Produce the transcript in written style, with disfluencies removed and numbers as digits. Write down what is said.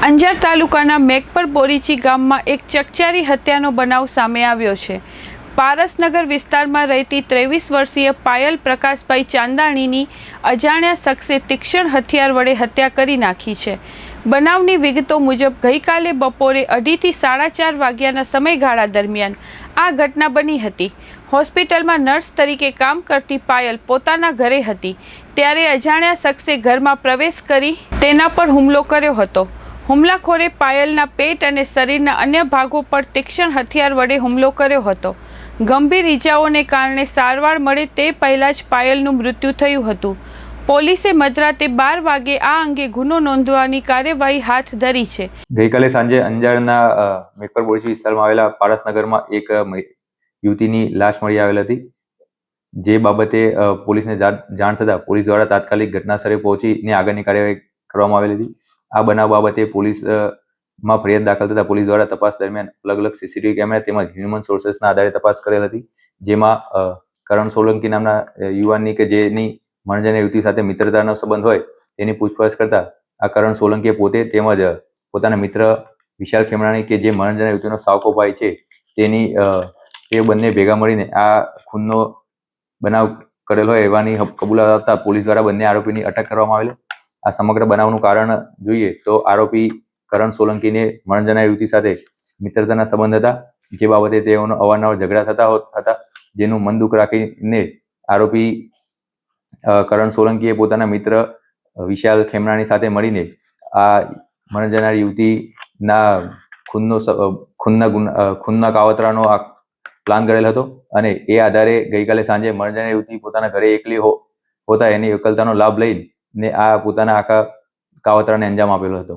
અંજાર તાલુકાના મેઘપર બોરીચી ગામમાં એક ચકચારી હત્યાનો બનાવ સામે આવ્યો છે। પારસનગર વિસ્તારમાં રહેતી 23 વર્ષીય પાયલ પ્રકાશભાઈ ચાંદાણીની અજાણ્યા શખ્સે તીક્ષ્ણ હથિયાર વડે હત્યા કરી નાખી છે। બનાવની વિગતો મુજબ ગઈકાલે બપોરે 2:30 થી 4:30 વાગ્યાના સમયગાળા દરમિયાન આ ઘટના બની હતી। હોસ્પિટલમાં નર્સ તરીકે કામ કરતી પાયલ પોતાના ઘરે હતી ત્યારે અજાણ્યા શખ્સે ઘરમાં પ્રવેશ કરી તેના પર હુમલો કર્યો હતો। હુમલાખોરે પાયલના પેટ અને શરીરના અન્ય ભાગો પર તીક્ષ્ણ હથિયાર વડે હુમલો કર્યો હતો। ગંભીર ઈજાઓને કારણે સારવાર મળે તે પહેલાં જ પાયલનું મૃત્યુ થયું હતું। પોલીસે મધરાતે 12 વાગે આ અંગે ગુનો નોંધવાની કાર્યવાહી હાથ ધરી છે। ગઈકાલે સાંજે અંજારના મેઘપર બોરીચી વિસ્તારમાં આવેલા પારસનગરમાં એક યુવતીની લાશ મળી આવેલ હતી, જે બાબતે પોલીસને જાણ થતાં પોલીસ દ્વારા તાત્કાલિક ઘટનાસ્થળે પહોંચીને આગળની કાર્યવાહી કરવામાં આવેલી હતી। આ બનાવ બાબતે પોલીસમાં ફરિયાદ દાખલ થતાં પોલીસ દ્વારા તપાસ દરમિયાન અલગ અલગ સીસીટીવી કેમેરા તેમજ હ્યુમન સોર્સેસના આધારે તપાસ કરેલ હતી, જેમાં કરણ સોલંકી નામના યુવાનની કે જેની મણજાની યુવતી સાથે મિત્રતાનો સંબંધ હોય તેની પૂછપરછ કરતા આ કરણ સોલંકીએ પોતે તેમજ પોતાના મિત્ર વિશાલ ખેમરાણી કે જે મણજાની યુવતીનો સાવકો ભાઈ છે તે બંને ભેગા મળીને આ ખૂનનો બનાવ કરેલ હોય એવાની કબૂલાત આપતા પોલીસ દ્વારા બંને આરોપીની અટક કરવામાં આવેલી। આ સમગ્ર બનાવનું કારણ જોઈએ તો આરોપી કરણ સોલંકીને મણજાના યુવતી સાથે મિત્રતાના સંબંધ હતા, જે બાબતે તેઓનો અવારનવાર ઝઘડા થતા હતા, જેનું મન દુઃખ રાખીને આરોપી કરણ સોલંકીએ પોતાના મિત્ર વિશાલ ખેમરાણી સાથે મળીને આ મણજાના યુવતીના ખૂનના કાવતરાનો પ્લાન કરેલ હતો અને એ આધારે ગઈકાલે સાંજે મણજાના યુવતી પોતાના ઘરે એકલી હોતા એની એકલતાનો લાભ લઈને આ પોતાના આખા કાવતરાને અંજામ આપેલો હતો।